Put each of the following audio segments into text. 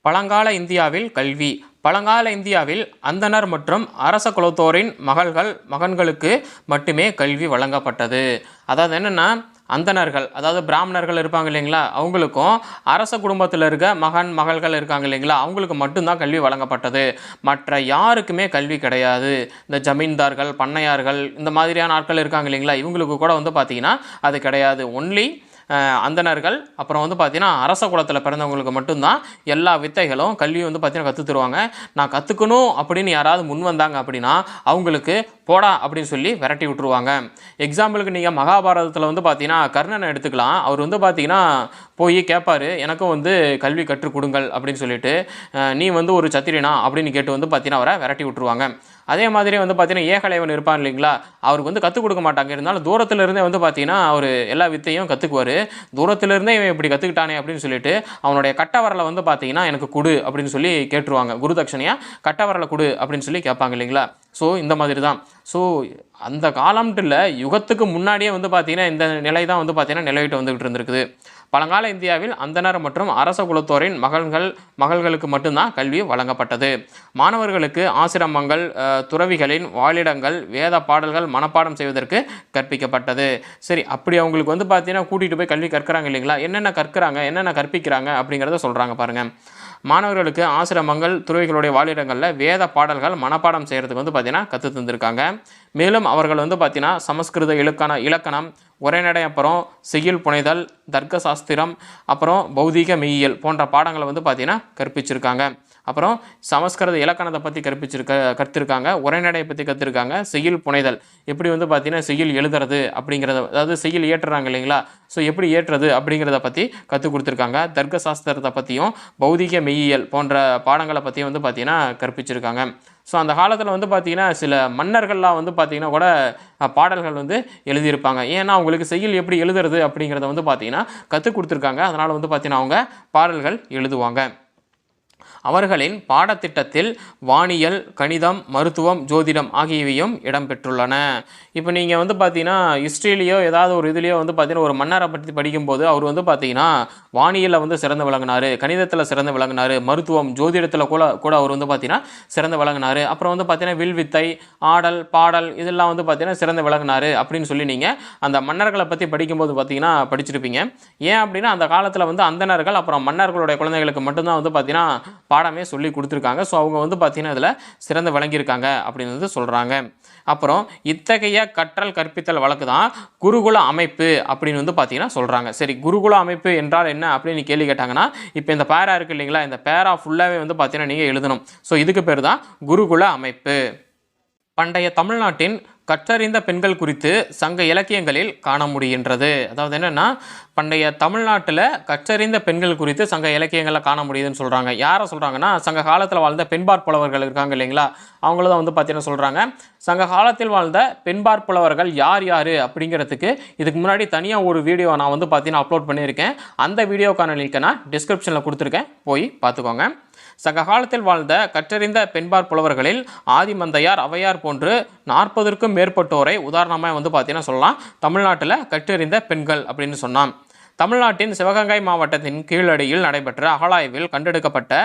பழங்கால இந்தியாவில் கல்வி. பழங்கால இந்தியாவில் அந்தணர் மற்றும் அரச குலத்தோரின் மகன்களுக்கு மட்டுமே கல்வி வழங்கப்பட்டது. அதாவது என்னென்னா, அந்தணர்கள் அதாவது பிராமணர்கள் இருப்பாங்க இல்லைங்களா, அவங்களுக்கும் அரச குடும்பத்தில் இருக்க மகள்கள் இருக்காங்க இல்லைங்களா, அவங்களுக்கு மட்டும்தான் கல்வி வழங்கப்பட்டது. மற்ற யாருக்குமே கல்வி கிடையாது. இந்த ஜமீன்தார்கள், பண்ணையார்கள், இந்த மாதிரியான ஆட்கள் இருக்காங்க இல்லைங்களா, இவங்களுக்கு கூட பார்த்திங்கன்னா அது கிடையாது. ஒன்லி அந்தணர்கள், அப்புறம் பார்த்திங்கன்னா அரச குலத்தில் பிறந்தவங்களுக்கு மட்டும்தான் எல்லா வித்தைகளும் கல்வி பார்த்திங்கன்னா கற்று தருவாங்க. நான் கற்றுக்கணும் அப்படின்னு யாராவது முன் வந்தாங்க அப்படின்னா அவங்களுக்கு போடா அப்படின்னு சொல்லி விரட்டி விட்டுருவாங்க. எக்ஸாம்பிளுக்கு நீங்கள் மகாபாரதத்தில் பார்த்திங்கன்னா கர்ணனை எடுத்துக்கலாம். அவர் பார்த்திங்கன்னா போய் கேட்பார், எனக்கும் கல்வி கற்றுக் கொடுங்கள் அப்படின்னு சொல்லிட்டு. நீ ஒரு சத்திரியனா அப்படின்னு கேட்டு பார்த்திங்கன்னா அவரை விரட்டி விட்டுருவாங்க. அதே மாதிரி பார்த்திங்கன்னா ஏகலைவன் இருப்பான் இல்லைங்களா, அவருக்கு கற்றுக் கொடுக்க மாட்டாங்க. இருந்தாலும் தூரத்திலிருந்தே பார்த்திங்கன்னா அவர் எல்லா வித்தையும் கற்றுக்குவார். தூரத்திலிருந்தே இவன் இப்படி கற்றுக்கிட்டானே அப்படின்னு சொல்லிட்டு அவனுடைய கட்டவரலை பார்த்திங்கன்னா எனக்கு கொடு அப்படின்னு சொல்லி கேட்டுருவாங்க. குரு தட்சணையாக கட்டவரலை கொடு அப்படின்னு சொல்லி கேட்பாங்க இல்லைங்களா. ஸோ இந்த மாதிரி தான். ஸோ அந்த காலம்ட்டு இல்லை, யுகத்துக்கு முன்னாடியே பார்த்திங்கன்னா இந்த நிலை தான் பார்த்திங்கன்னா நிலவிட்டு வந்துகிட்டு இருந்திருக்குது. பழங்கால இந்தியாவில் அந்தணர் மற்றும் அரச குலத்தோரின் மகள்களுக்கு மட்டும்தான் கல்வி வழங்கப்பட்டது. மாணவர்களுக்கு ஆசிரமங்கள், துறவிகளின் வாழிடங்கள், வேத பாடல்கள் மனப்பாடம் செய்வதற்கு கற்பிக்கப்பட்டது. சரி, அப்படி அவங்களுக்கு பார்த்திங்கன்னா கூட்டிகிட்டு போய் கல்வி கற்கிறாங்க இல்லைங்களா, என்னென்ன கற்கிறாங்க, என்னென்ன கற்பிக்கிறாங்க அப்படிங்கிறத சொல்கிறாங்க பாருங்கள். மாணவர்களுக்கு ஆசிரமங்கள், துறவிகளுடைய வாழிடங்களில் வேத பாடல்கள் மனப்பாடம் செய்கிறதுக்கு பார்த்திங்கன்னா கற்று தந்திருக்காங்க. மேலும் அவர்கள் பார்த்திங்கன்னா சமஸ்கிருத இலக்கணம், உரைநடை, அப்புறம் செய்யுள் புனைதல், தர்க்க சாஸ்திரம், அப்புறம் பௌதீக மெய்யியல் போன்ற பாடங்களை பார்த்திங்கன்னா கற்பிச்சிருக்காங்க. அப்புறம் சமஸ்கிருத இலக்கணத்தை பற்றி கற்றுருக்காங்க, உரைநடையை பற்றி கற்றுருக்காங்க, செய்யுள் புனைதல் எப்படி பார்த்திங்கன்னா செய்யுள் எழுதுறது அப்படிங்கிறத, அதாவது செய்யுள் ஏற்றுறாங்க இல்லைங்களா, ஸோ எப்படி ஏற்றுறது அப்படிங்கிறத பற்றி கற்றுக் கொடுத்துருக்காங்க. தர்க்க சாஸ்திரத்தை பற்றியும் பௌதிக மெய்யியல் போன்ற பாடங்களை பற்றியும் பார்த்திங்கன்னா கற்பிச்சிருக்காங்க. ஸோ அந்த காலத்தில் பார்த்திங்கன்னா சில மன்னர்கள்லாம் பார்த்திங்கன்னா கூட பாடல்கள் எழுதியிருப்பாங்க. ஏன்னா அவங்களுக்கு செய்யுள் எப்படி எழுதுறது அப்படிங்கிறத பார்த்திங்கன்னா கற்றுக் கொடுத்துருக்காங்க. அதனால் பார்த்திங்கன்னா அவங்க பாடல்கள் எழுதுவாங்க. அவர்களின் பாடத்திட்டத்தில் வானியல், கணிதம், மருத்துவம், ஜோதிடம் ஆகியவையும் இடம்பெற்றுள்ளன. இப்போ நீங்கள் பார்த்தீங்கன்னா ஹிஸ்ட்ரியிலையோ ஏதாவது ஒரு இதுலேயோ பார்த்தீங்கன்னா ஒரு மன்னரை பற்றி படிக்கும்போது அவர் பார்த்தீங்கன்னா வானியலில் சிறந்து விளங்கினார், கணிதத்தில் சிறந்து விளங்கினார், மருத்துவம், ஜோதிடத்தில் கூட அவர் பார்த்தீங்கன்னா சிறந்து விளங்கினார். அப்புறம் பார்த்தீங்கன்னா வில்வித்தை, ஆடல், பாடல் இதெல்லாம் பார்த்தீங்கன்னா சிறந்து விளங்கினார் அப்படின்னு சொல்லி நீங்கள் அந்த மன்னர்களை பற்றி படிக்கும்போது பார்த்தீங்கன்னா படிச்சிருப்பீங்க. ஏன் அப்படின்னா அந்த காலத்தில் அந்தணர்கள் அப்புறம் மன்னர்களுடைய குழந்தைகளுக்கு மட்டும்தான் பார்த்தீங்கன்னா பாடமே சொல்லி கொடுத்துருக்காங்க. ஸோ அவங்க பார்த்தீங்கன்னா இதில் சிறந்து விளங்கியிருக்காங்க அப்படின்னு சொல்கிறாங்க. அப்புறம் இத்தகைய கற்றல் கற்பித்தல் வழக்கு தான் குருகுல அமைப்பு அப்படின்னு பார்த்தீங்கன்னா சொல்கிறாங்க. சரி, குருகுல அமைப்பு என்றால் என்ன அப்படின்னு கேள்வி கேட்டாங்கன்னா, இப்போ இந்த பேரா இருக்குது இல்லைங்களா, இந்த பேரா ஃபுல்லாகவே பார்த்தீங்கன்னா நீங்கள் எழுதணும். ஸோ இதுக்கு பேர் தான் குருகுல அமைப்பு. பண்டைய தமிழ்நாட்டின் கற்றறிந்த பெண்கள் குறித்து சங்க இலக்கியங்களில் காண முடிகின்றது. அதாவது என்னென்னா, பண்டைய தமிழ்நாட்டில் கற்றறிந்த பெண்கள் குறித்து சங்க இலக்கியங்களில் காண முடியுதுன்னு சொல்கிறாங்க. யாரை சொல்கிறாங்கன்னா, சங்க காலத்தில் வாழ்ந்த பெண்பாற் புலவர்கள் இருக்காங்க இல்லைங்களா, அவங்கள தான் பார்த்தீங்கன்னா சொல்கிறாங்க. சங்க காலத்தில் வாழ்ந்த பெண்பாற் புலவர்கள் யார் யார் அப்படிங்கிறதுக்கு இதுக்கு முன்னாடி தனியாக ஒரு வீடியோ நான் பார்த்தீங்கன்னா அப்லோட் பண்ணியிருக்கேன். அந்த வீடியோக்கான லிங்க்கை நான் டிஸ்கிரிப்ஷனில் கொடுத்துருக்கேன், போய் பார்த்துக்கோங்க. சங்க காலத்தில் வாழ்ந்த கற்றறிந்த பெண்பாற் புலவர்களில் ஆதிமந்தையார், அவையார் போன்று 40க்கும் மேற்பட்டோரை உதாரணமாக பார்த்தீங்கன்னா சொல்லலாம். தமிழ்நாட்டில் கற்றறிந்த பெண்கள் அப்படின்னு சொன்னான். தமிழ்நாட்டின் சிவகங்கை மாவட்டத்தின் கீழடியில் நடைபெற்ற அகழாய்வில் கண்டெடுக்கப்பட்ட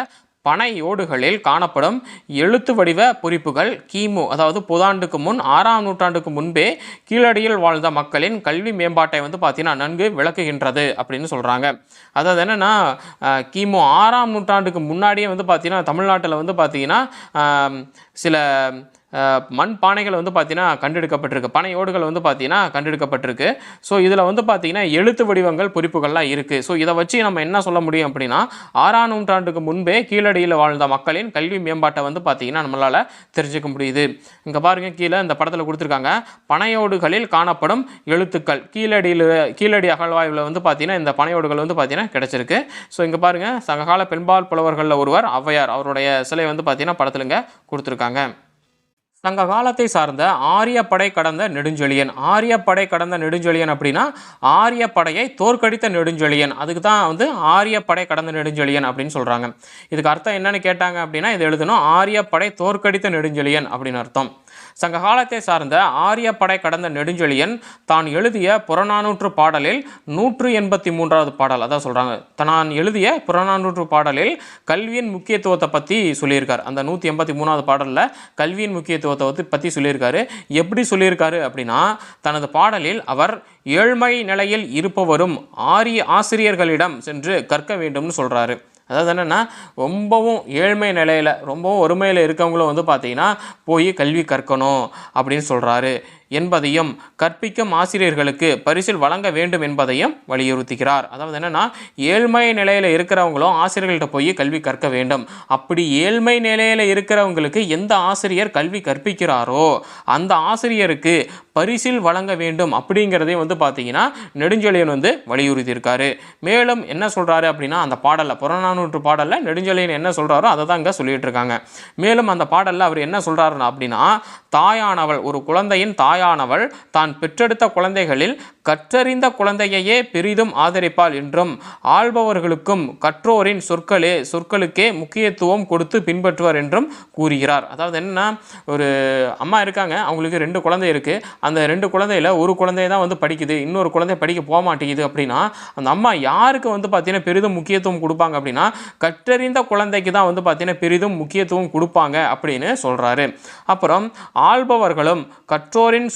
பனையோடுகளில் காணப்படும் எழுத்து வடிவ பொறிப்புகள் கிமு, அதாவது புதாண்டுக்கு முன் 6ஆம் நூற்றாண்டுக்கு முன்பே கீழடியில் வாழ்ந்த மக்களின் கல்வி மேம்பாட்டை பார்த்தீங்கன்னா நன்கு விளக்குகின்றது அப்படின்னு சொல்கிறாங்க. அதாவது என்னென்னா, கிமு 6ஆம் நூற்றாண்டுக்கு முன்னாடியே பார்த்தீங்கன்னா தமிழ்நாட்டில் பார்த்தீங்கன்னா சில மண் பானைகள் பார்த்தீங்கன்னா கண்டெடுக்கப்பட்டிருக்கு, பனையோடுகள் பார்த்தீங்கன்னா கண்டெடுக்கப்பட்டிருக்கு. ஸோ இதில் பார்த்தீங்கன்னா எழுத்து வடிவங்கள் பொறிப்புகள்லாம் இருக்குது. ஸோ இதை வச்சு நம்ம என்ன சொல்ல முடியும் அப்படின்னா, 6ஆம் நூற்றாண்டுக்கு முன்பே கீழடியில் வாழ்ந்த மக்களின் கல்வி மேம்பாட்டை பார்த்தீங்கன்னா நம்மளால் தெரிஞ்சுக்க முடியுது. இங்கே பாருங்கள், கீழே இந்த படத்தில் கொடுத்துருக்காங்க, பனையோடுகளில் காணப்படும் எழுத்துக்கள். கீழடி அகழ்வாய்வில் பார்த்தீங்கன்னா இந்த பனையோடுகள் பார்த்தீங்கன்னா கிடைச்சிருக்கு. ஸோ இங்கே பாருங்கள், சங்ககால பெண்பால் புலவர்களில் ஒருவர் ஔவையார், அவருடைய சிலை பார்த்தீங்கன்னா படத்தில் இங்கே கொடுத்துருக்காங்க. சங்க காலத்தை சார்ந்த ஆரியப்படை கடந்த நெடுஞ்செழியன். ஆரியப்படை கடந்த நெடுஞ்செழியன் அப்படின்னா ஆரியப்படையை தோற்கடித்த நெடுஞ்செழியன், அதுக்கு தான் ஆரியப்படை கடந்த நெடுஞ்செழியன் அப்படின்னு சொல்கிறாங்க. இதுக்கு அர்த்தம் என்னன்னு கேட்டாங்க அப்படின்னா இது எழுதணும், ஆரியப்படை தோற்கடித்த நெடுஞ்செழியன் அப்படின்னு அர்த்தம். சங்க காலத்தை சார்ந்த ஆரிய படை கடந்த நெடுஞ்செழியன் தான் எழுதிய புறநானூற்று பாடலில் 183வது பாடல் அதான் சொல்றாங்க. தான் எழுதிய புறநானூற்று பாடலில் கல்வியின் முக்கியத்துவத்தை பற்றி சொல்லியிருக்கார். அந்த 183வது பாடலில் கல்வியின் முக்கியத்துவத்தை பற்றி சொல்லியிருக்காரு. எப்படி சொல்லியிருக்காரு அப்படின்னா, தனது பாடலில் அவர் ஏழ்மை நிலையில் இருப்பவரும் ஆரிய ஆசிரியர்களிடம் சென்று கற்க வேண்டும்னு சொல்றாரு. அதாவது என்னென்னா, ரொம்பவும் ஏழ்மை நிலையில் ரொம்பவும் ஒருமையில் இருக்கவங்களும் வந்து பார்த்தீங்கன்னா போய் கல்வி கற்கணும் அப்படின்னு சொல்கிறாரு என்பதையும், கற்பிக்கும் ஆசிரியர்களுக்கு பரிசில் வழங்க வேண்டும் என்பதையும் வலியுறுத்துகிறார். அதாவது என்னென்னா, ஏழ்மை நிலையில் இருக்கிறவங்களும் ஆசிரியர்கள்ட்ட போய் கல்வி கற்க வேண்டும். அப்படி ஏழ்மை நிலையில் இருக்கிறவங்களுக்கு எந்த ஆசிரியர் கல்வி கற்பிக்கிறாரோ அந்த ஆசிரியருக்கு பரிசில் வழங்க வேண்டும் அப்படிங்கிறதையும் வந்து பார்த்தீங்கன்னா நெடுஞ்செழியன் வந்து வலியுறுத்தியிருக்காரு. மேலும் என்ன சொல்கிறாரு அப்படின்னா, அந்த பாடலில் புறநானூற்று பாடலில் நெடுஞ்செழியன் என்ன சொல்கிறாரோ அதை தான் இங்கே சொல்லிட்டு இருக்காங்க. மேலும் அந்த பாடலில் அவர் என்ன சொல்கிறாருன்னா அப்படின்னா, தாயானவள், ஒரு குழந்தையின் தாயானவள் தான் பெற்றெடுத்த குழந்தைகளில் கற்றறிந்த குழந்தையையே பெரிதும் ஆதரிப்பாள் என்றும், ஆள்பவர்களுக்கும் கற்றோரின் சொற்களுக்கே முக்கியத்துவம் கொடுத்து பின்பற்றுவார் என்றும் கூறுகிறார். அதாவது என்னன்னா, ஒரு அம்மா இருக்காங்க, அவங்களுக்கு 2 குழந்தை இருக்குது. அந்த 2 குழந்தையில் ஒரு குழந்தை தான் வந்து படிக்குது, இன்னொரு குழந்தை படிக்க போக மாட்டேங்குது அப்படின்னா அந்த அம்மா யாருக்கு வந்து பார்த்தீங்கன்னா பெரிதும் முக்கியத்துவம் கொடுப்பாங்க அப்படின்னா, கற்றறிந்த குழந்தைக்கு தான் வந்து பார்த்தீங்கன்னா பெரிதும் முக்கியத்துவம் கொடுப்பாங்க அப்படின்னு சொல்கிறாரு. அப்புறம் ஆள்பவர்களும் கற்றோரின்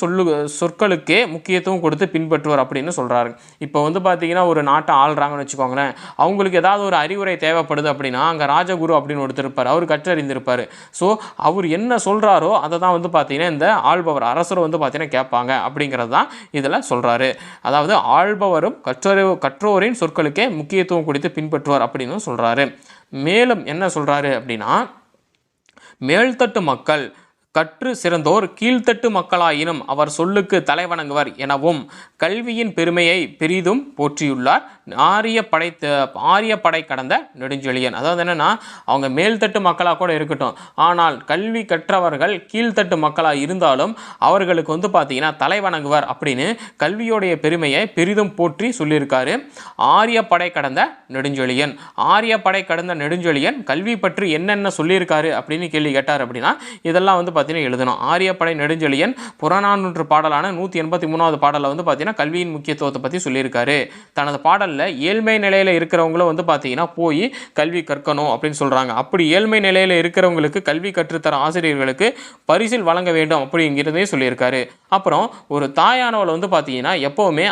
சொற்களுக்கே முக்கியத்துவம் கொடுத்து பின்பற்றுவார் அப்படின்னு சொல்கிறாரு. இப்போ வந்து பார்த்தீங்கன்னா ஒரு நாட்டை ஆள்றாங்கன்னு வச்சுக்கோங்களேன், அவங்களுக்கு ஏதாவது ஒரு அறிவுரை தேவைப்படுது அப்படின்னா அங்கே ராஜகுரு அப்படின்னு ஒருத்தர் இருப்பார், அவர் கற்றறிந்திருப்பார். ஸோ அவர் என்ன சொல்கிறாரோ அதை தான் வந்து பார்த்தீங்கன்னா இந்த ஆள்பவர் அரசர் வந்து பார்த்தீங்கன்னா கேட்பாங்க அப்படிங்கிறது தான் இதில் சொல்கிறாரு. அதாவது ஆள்பவரும் கற்றோரின் சொற்களுக்கே முக்கியத்துவம் கொடுத்து பின்பற்றுவார் அப்படின்னு சொல்கிறாரு. மேலும் என்ன சொல்கிறாரு அப்படின்னா, மேல்தட்டு மக்கள் கற்று சிறந்தோர் கீழ்த்தட்டு மக்களாயினும் அவர் சொல்லுக்கு தலைவணங்குவர் எனவும் கல்வியின் பெருமையை பெரிதும் போற்றியுள்ளார் ஆரிய படை கடந்த நெடுஞ்செழியன். அதாவது என்னன்னா, அவங்க மேல்தட்டு மக்களாக கூட இருக்கட்டும், ஆனால் கல்வி கற்றவர்கள் கீழ்த்தட்டு மக்களாக இருந்தாலும் அவர்களுக்கு வந்து பார்த்தீங்கன்னா தலைவணங்குவர் அப்படின்னு கல்வியோடைய பெருமையை பெரிதும் போற்றி சொல்லியிருக்காரு ஆரிய படை கடந்த நெடுஞ்செழியன். ஆரிய படை கடந்த நெடுஞ்செழியன் கல்வி பற்றி என்னென்ன சொல்லியிருக்காரு அப்படின்னு கேள்வி கேட்டார் அப்படின்னா இதெல்லாம் வந்து பார்த்தீங்கன்னா எழுதணும். ஆரியப்படை நெடுஞ்செழியன் புறநானூற்று பாடலான 183வது பாடலில் வந்து பார்த்தீங்கன்னா கல்வியின் முக்கியத்துவத்தை பற்றி சொல்லியிருக்காரு. தனது பாடலில் ஏழ்மை நிலையில் இருக்கிறவங்களும் வந்து பார்த்தீங்கன்னா போய் கல்வி கற்கணும் அப்படின்னு சொல்கிறாங்க. அப்படி ஏழ்மை நிலையில் இருக்கிறவங்களுக்கு கல்வி கற்றுத்தர ஆசிரியர்களுக்கு பரிசில் வழங்க வேண்டும் அப்படிங்கிறதையும் சொல்லியிருக்காரு. அப்புறம் ஒரு தாயானவள் வந்து பார்த்தீங்கன்னா எப்போவுமே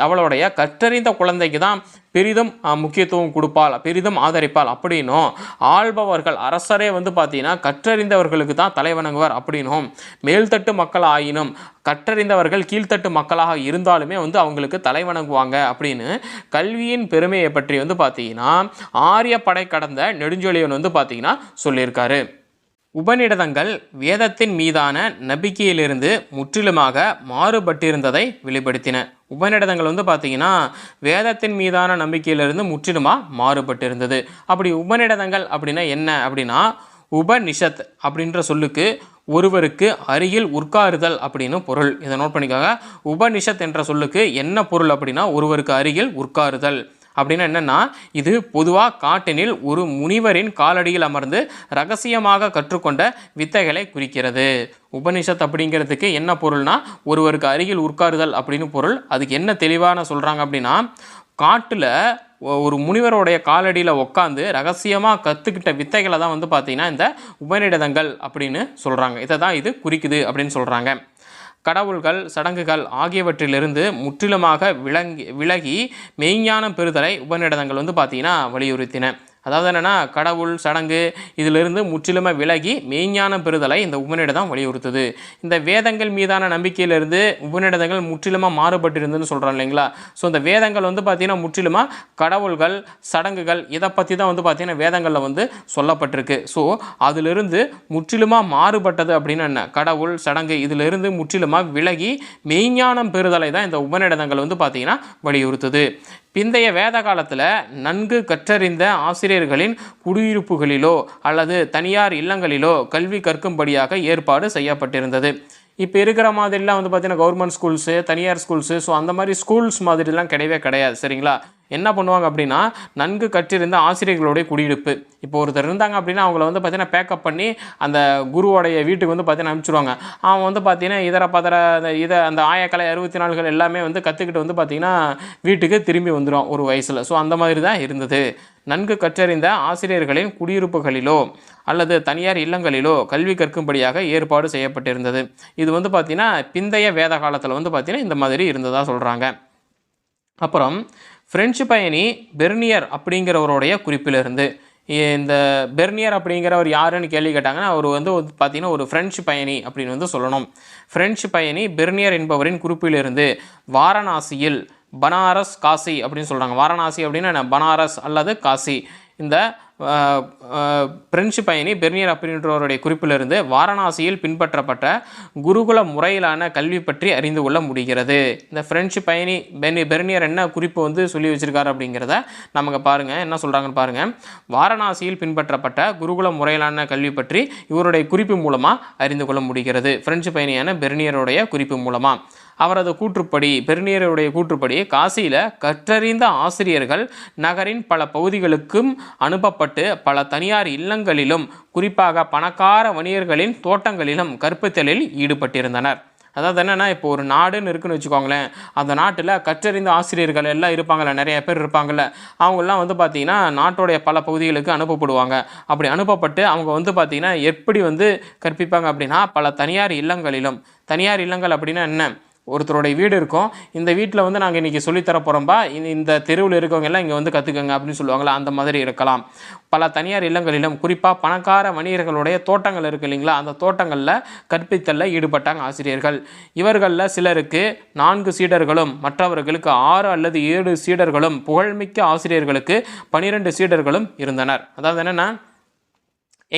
அவளுடைய கற்றறிந்த குழந்தைக்கு தான் பெரிதும் முக்கியத்துவம் கொடுப்பாள், பெரிதும் ஆதரிப்பாள் அப்படின்னும், ஆள்பவர்கள் அரசரே வந்து பார்த்தீங்கன்னா கற்றறிந்தவர்களுக்கு தான் தலைவணங்குவார் அப்படின்னும், மேல்தட்டு மக்கள் ஆயினும் கற்றறிந்தவர்கள் கீழ்த்தட்டு மக்களாக இருந்தாலுமே வந்து அவங்களுக்கு தலைவணங்குவாங்க அப்படின்னு கல்வியின் பெருமையை பற்றி வந்து பார்த்தீங்கன்னா ஆரிய படை கடந்த நெடுஞ்செழியன் வந்து பார்த்தீங்கன்னா சொல்லியிருக்காரு. உபநிடதங்கள் வேதத்தின் மீதான நம்பிக்கையிலிருந்து முற்றிலுமாக மாறுபட்டிருந்ததை வெளிப்படுத்தின. உபநிடதங்கள் வந்து பார்த்தீங்கன்னா வேதத்தின் மீதான நம்பிக்கையிலிருந்து முற்றிலுமாக மாறுபட்டிருந்தது. அப்படி உபநிடதங்கள் அப்படின்னா என்ன அப்படின்னா, உபநிஷத் அப்படின்ற சொல்லுக்கு ஒருவருக்கு அருகில் உட்காருதல் அப்படின்னு பொருள். இதை நோட் பண்ணிக்காங்க. உபநிஷத் என்ற சொல்லுக்கு என்ன பொருள் அப்படின்னா, ஒருவருக்கு அருகில் உட்காருதல் அப்படின்னா என்னென்னா, இது பொதுவாக காட்டினில் ஒரு முனிவரின் காலடியில் அமர்ந்து ரகசியமாக கற்றுக்கொண்ட வித்தைகளை குறிக்கிறது. உபனிஷத் அப்படிங்கிறதுக்கு என்ன பொருள்னா, ஒருவருக்கு அருகில் உட்காருதல் அப்படின்னு பொருள். அதுக்கு என்ன தெளிவான சொல்கிறாங்க அப்படின்னா, காட்டில் ஒரு முனிவருடைய காலடியில் உட்காந்து ரகசியமாக கற்றுக்கிட்ட வித்தைகளை தான் வந்து பார்த்திங்கன்னா இந்த உபநிடதங்கள் அப்படின்னு சொல்கிறாங்க. இதை தான் இது குறிக்குது அப்படின்னு சொல்கிறாங்க. கடவுள்கள் சடங்குகள் ஆகியவற்றிலிருந்து முற்றிலுமாக விலகி மெய்ஞானம் பெறுதலை உபநிடதங்கள் வந்து பார்த்திங்கன்னா வலியுறுத்தின. அதாவது என்னென்னா, கடவுள் சடங்கு இதிலிருந்து முற்றிலுமாக விலகி மெய்ஞானம் பெறுதலை இந்த உபநிடதம் வலியுறுத்துது. இந்த வேதங்கள் மீதான நம்பிக்கையிலிருந்து உபநிடதங்கள் முற்றிலுமாக மாறுபட்டிருந்துன்னு சொல்கிறோம் இல்லைங்களா. ஸோ இந்த வேதங்கள் வந்து பார்த்திங்கன்னா முற்றிலுமாக கடவுள்கள் சடங்குகள் இதை பற்றி தான் வந்து பார்த்திங்கன்னா வேதங்களில் வந்து சொல்லப்பட்டிருக்கு. ஸோ அதிலிருந்து முற்றிலுமாக மாறுபட்டது அப்படின்னு என்ன, கடவுள் சடங்கு இதிலிருந்து முற்றிலுமாக விலகி மெய்ஞானம் பெறுதலை தான் இந்த உபநிடதங்கள் வந்து பார்த்திங்கன்னா வலியுறுத்துது. பிந்தைய வேத காலத்தில் நன்கு கற்றறிந்த ஆசிரியர்களின் குடியிருப்புகளிலோ அல்லது தனியார் இல்லங்களிலோ கல்வி கற்கும்படியாக ஏற்பாடு செய்யப்பட்டிருந்தது. இப்போ இருக்கிற மாதிரிலாம் வந்து பார்த்திங்கன்னா கவர்மெண்ட் ஸ்கூல்ஸு தனியார் ஸ்கூல்ஸு ஸோ அந்த மாதிரி ஸ்கூல்ஸ் மாதிரிலாம் கிடையவே கிடையாது. சரிங்களா. என்ன பண்ணுவாங்க அப்படின்னா நன்கு கற்றிருந்த ஆசிரியர்களுடைய குடியிருப்பு. இப்போ ஒருத்தர் இருந்தாங்க அப்படின்னா அவங்கள வந்து பார்த்தீங்கன்னா பேக்கப் பண்ணி அந்த குருவோடைய வீட்டுக்கு வந்து பார்த்தீங்கன்னா அனுப்பிச்சிடுவாங்க. அவன் வந்து பார்த்தீங்கன்னா இதர பதர அந்த ஆயக்கலை 64கள் எல்லாமே வந்து கற்றுக்கிட்டு வந்து பார்த்தீங்கன்னா வீட்டுக்கு திரும்பி வந்துடும் ஒரு வயசில். ஸோ அந்த மாதிரி தான் இருந்தது. நன்கு கற்றறிந்த ஆசிரியர்களின் குடியிருப்புகளிலோ அல்லது தனியார் இல்லங்களிலோ கல்வி கற்கும்படியாக ஏற்பாடு செய்யப்பட்டிருந்தது. இது வந்து பார்த்திங்கன்னா பிந்தைய வேத காலத்தில் வந்து பார்த்திங்கன்னா இந்த மாதிரி இருந்ததாக சொல்கிறாங்க. அப்புறம் பிரெஞ்சு பயணி பெர்னியர் அப்படிங்கிறவருடைய குறிப்பிலிருந்து, இந்த பெர்னியர் அப்படிங்கிறவர் யாருன்னு கேள்வி கேட்டாங்கன்னா அவர் வந்து பார்த்திங்கன்னா ஒரு பிரெஞ்சு பயணி அப்படின்னு வந்து சொல்லணும். பிரெஞ்சு பயணி பெர்னியர் என்பவரின் குறிப்பிலிருந்து வாரணாசியில் பனாரஸ் காசி அப்படின்னு சொல்கிறாங்க. வாரணாசி அப்படின்னா பனாரஸ் அல்லது காசி. இந்த பிரெஞ்சு பயணி பெர்னியர் அப்படின்றவருடைய குறிப்பிலிருந்து வாரணாசியில் பின்பற்றப்பட்ட குருகுல முறையிலான கல்வி பற்றி அறிந்து கொள்ள முடிகிறது. இந்த பிரெஞ்சு பயணி பெர்னியர் என்ன குறிப்பு வந்து சொல்லி வச்சிருக்காரு அப்படிங்கிறத நமக்கு பாருங்கள், என்ன சொல்கிறாங்கன்னு பாருங்கள். வாரணாசியில் பின்பற்றப்பட்ட குருகுல முறையிலான கல்வி பற்றி இவருடைய குறிப்பு மூலமாக அறிந்து கொள்ள முடிகிறது. பிரெஞ்சு பயணியான பெர்னியருடைய குறிப்பு மூலமாக. அவரது கூற்றுப்படி, பெர்னியருடைய கூற்றுப்படி காசியில் கற்றறிந்த ஆசிரியர்கள் நகரின் பல பகுதிகளுக்கும் அனுப்பப்பட்டு பல தனியார் இல்லங்களிலும் குறிப்பாக பணக்கார வணிகர்களின் தோட்டங்களிலும் கற்பித்தலில் ஈடுபட்டிருந்தனர். அதாவது என்னென்னா, இப்போ ஒரு நாடுன்னு இருக்குன்னு வச்சுக்கோங்களேன், அந்த நாட்டில் கற்றறிந்த ஆசிரியர்கள் எல்லாம் இருப்பாங்கள்ல, நிறைய பேர் இருப்பாங்கள்ல, அவங்கெல்லாம் வந்து பார்த்திங்கன்னா நாட்டோடைய பல பகுதிகளுக்கு அனுப்பப்படுவாங்க. அப்படி அனுப்பப்பட்டு அவங்க வந்து பார்த்திங்கன்னா எப்படி வந்து கற்பிப்பாங்க அப்படின்னா பல தனியார் இல்லங்களிலும். தனியார் இல்லங்கள் அப்படின்னா என்ன, ஒருத்தருடைய வீடு இருக்கும், இந்த வீட்டில் வந்து நாங்கள் இன்றைக்கி சொல்லித்தர போகிறோம்பா, இந்த தெருவில் இருக்கவங்க எல்லாம் இங்கே வந்து கற்றுக்கங்க அப்படின்னு சொல்லுவாங்களா, அந்த மாதிரி இருக்கலாம். பல தனியார் இல்லங்களிலும் குறிப்பாக பணக்கார வணிகர்களுடைய தோட்டங்கள் இருக்குது இல்லைங்களா, அந்த தோட்டங்களில் கற்பித்தலில் ஈடுபட்டாங்க ஆசிரியர்கள். இவர்களில் சிலருக்கு 4 சீடர்களும் மற்றவர்களுக்கு 6 அல்லது 7 சீடர்களும் புகழ்மிக்க ஆசிரியர்களுக்கு 12 சீடர்களும் இருந்தனர். அதாவது என்னென்னா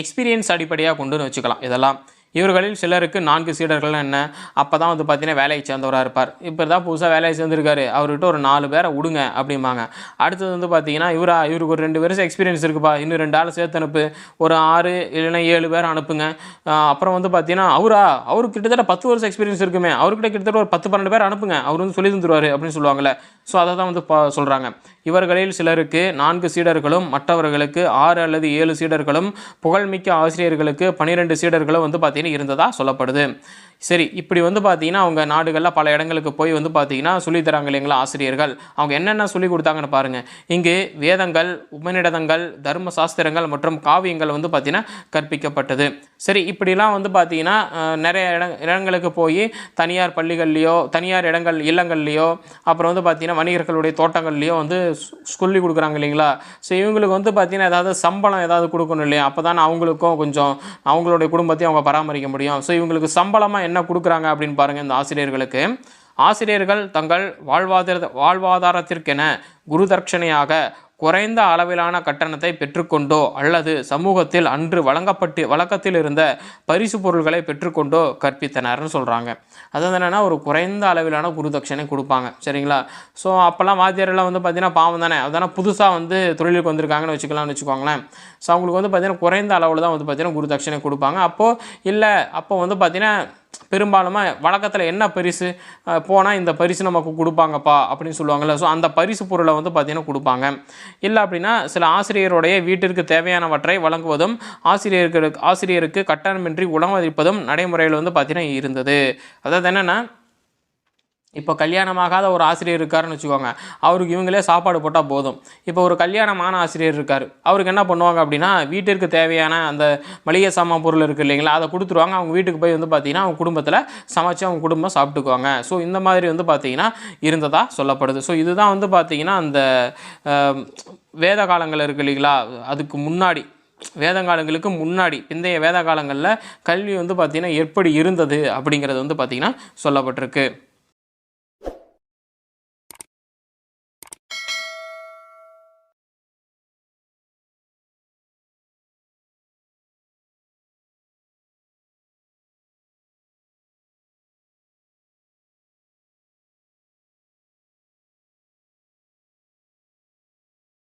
எக்ஸ்பீரியன்ஸ் அடிப்படையாக கொண்டுன்னு வச்சுக்கலாம் இதெல்லாம். இவர்களில் சிலருக்கு 4 சீடர்கள்லாம் என்ன, அப்போ தான் வந்து பார்த்தீங்கன்னா வேலையை சேர்ந்தவராக இருப்பார். இப்போ தான் புதுசாக வேலையை சேர்ந்துருக்காரு, அவர்கிட்ட ஒரு 4 பேரை விடுங்க அப்படிம்பாங்க. அடுத்தது வந்து பார்த்தீங்கன்னா இவருக்கு ஒரு 2 வருஷம் எக்ஸ்பீரியன்ஸ் இருக்குப்பா, இன்னும் 2 ஆள் சேர்த்து அனுப்பு, ஒரு 6 இல்லைன்னா 7 பேர் அனுப்புங்க. அப்புறம் வந்து பார்த்தீங்கன்னா அவருக்கு கிட்டத்தட்ட 10 வருஷம் எக்ஸ்பீரியன்ஸ் இருக்குமே, அவர்கிட்ட கிட்டத்தட்ட ஒரு 10-12 பேர் அனுப்புங்க, அவர் வந்து சொல்லி தந்துருவார் அப்படின்னு சொல்லுவாங்கள்ல. ஸோ அதை தான் வந்து சொல்கிறாங்க. இவர்களில் சிலருக்கு 4 சீடர்களும் மற்றவர்களுக்கு 6 அல்லது 7 சீடர்களும் புகழ்மிக்க ஆசிரியர்களுக்கு 12 சீடர்களும் வந்து பார்த்தீங்கன்னா இருந்ததாக சொல்லப்படுது. சரி, இப்படி வந்து பார்த்தீங்கன்னா அவங்க நாடுகளில் பல இடங்களுக்கு போய் வந்து பார்த்தீங்கன்னா சொல்லித்தராங்க இல்லைங்களா ஆசிரியர்கள். அவங்க என்னென்ன சொல்லி கொடுத்தாங்கன்னு பாருங்கள். இங்கு வேதங்கள், உபநிடதங்கள், தர்ம சாஸ்திரங்கள் மற்றும் காவியங்கள் வந்து பார்த்தீங்கன்னா கற்பிக்கப்பட்டது. சரி, இப்படிலாம் வந்து பார்த்தீங்கன்னா நிறைய இடங்களுக்கு போய் தனியார் பள்ளிகள்லையோ தனியார் இல்லங்கள்லையோ அப்புறம் வந்து பார்த்தீங்கன்னா வணிகர்களுடைய தோட்டங்கள்லையோ வந்து சொல்லி கொடுக்குறாங்க இல்லைங்களா. ஸோ இவங்களுக்கு வந்து பார்த்தீங்கன்னா ஏதாவது சம்பளம் ஏதாவது கொடுக்கணும் இல்லையா, அப்போ தானே அவங்களுக்கும் கொஞ்சம் அவங்களுடைய குடும்பத்தையும் அவங்க பராமரிக்க முடியும். ஸோ இவங்களுக்கு சம்பளமாக என்ன கொடுக்குறாங்க அப்படின்னு பாருங்கள். இந்த ஆசிரியர்கள் தங்கள் வாழ்வாதாரத்திற்கென குரு தட்சணையாக குறைந்த அளவிலான கட்டணத்தை பெற்றுக்கொண்டோ அல்லது சமூகத்தில் அன்று வழக்கத்தில் இருந்த பரிசு பொருள்களை பெற்றுக்கொண்டோ கற்பித்தனர்னு சொல்கிறாங்க. அதாவது என்னென்னா ஒரு குறைந்த அளவிலான குரு தட்சணை கொடுப்பாங்க, சரிங்களா. ஸோ அப்போல்லாம் வாத்தியாரெல்லாம் வந்து பார்த்திங்கன்னா பாவம் தானே, அதுதானே புதுசாக வந்து தொழிலுக்கு வந்திருக்காங்கன்னு வச்சுக்கோங்களேன். ஸோ அவங்களுக்கு வந்து பார்த்திங்கன்னா குறைந்த அளவில் தான் வந்து பார்த்திங்கன்னா குரு தட்சணை கொடுப்பாங்க. அப்போ வந்து பார்த்திங்கன்னா பெரும்பாலும் வழக்கத்தில் என்ன பரிசு போனால் இந்த பரிசு நமக்கு கொடுப்பாங்கப்பா அப்படின்னு சொல்லுவாங்கள்ல. ஸோ அந்த பரிசு பொருளை வந்து பார்த்திங்கன்னா கொடுப்பாங்க. இல்லை அப்படின்னா சில ஆசிரியருடைய வீட்டிற்கு தேவையானவற்றை வழங்குவதும் ஆசிரியருக்கு கட்டணமின்றி உணவளிப்பதும் நடைமுறையில் வந்து பார்த்திங்கன்னா இருந்தது. அதாவது என்னென்னா, இப்போ கல்யாணமாகாத ஒரு ஆசிரியர் இருக்காருன்னு வச்சுக்கோங்க, அவருக்கு இவங்களே சாப்பாடு போட்டால் போதும். இப்போ ஒரு கல்யாணமான ஆசிரியர் இருக்கார், அவருக்கு என்ன பண்ணுவாங்க அப்படின்னா வீட்டிற்கு தேவையான அந்த மளிகை சாமான் பொருள் இருக்குது இல்லைங்களா, அதை கொடுத்துருவாங்க. அவங்க வீட்டுக்கு போய் வந்து பார்த்திங்கன்னா அவங்க குடும்பத்தில் சமைச்சு அவங்க குடும்பம் சாப்பிட்டுக்குவாங்க. ஸோ இந்த மாதிரி வந்து பார்த்திங்கன்னா இருந்ததாக சொல்லப்படுது. ஸோ இதுதான் வந்து பார்த்திங்கன்னா அந்த வேத காலங்கள் இருக்குது இல்லைங்களா, அதுக்கு முன்னாடி வேதங்காலங்களுக்கு முன்னாடி பிந்தைய வேத காலங்களில் கல்வி வந்து பார்த்திங்கன்னா எப்படி இருந்தது அப்படிங்கிறது வந்து பார்த்திங்கன்னா சொல்லப்பட்டிருக்கு.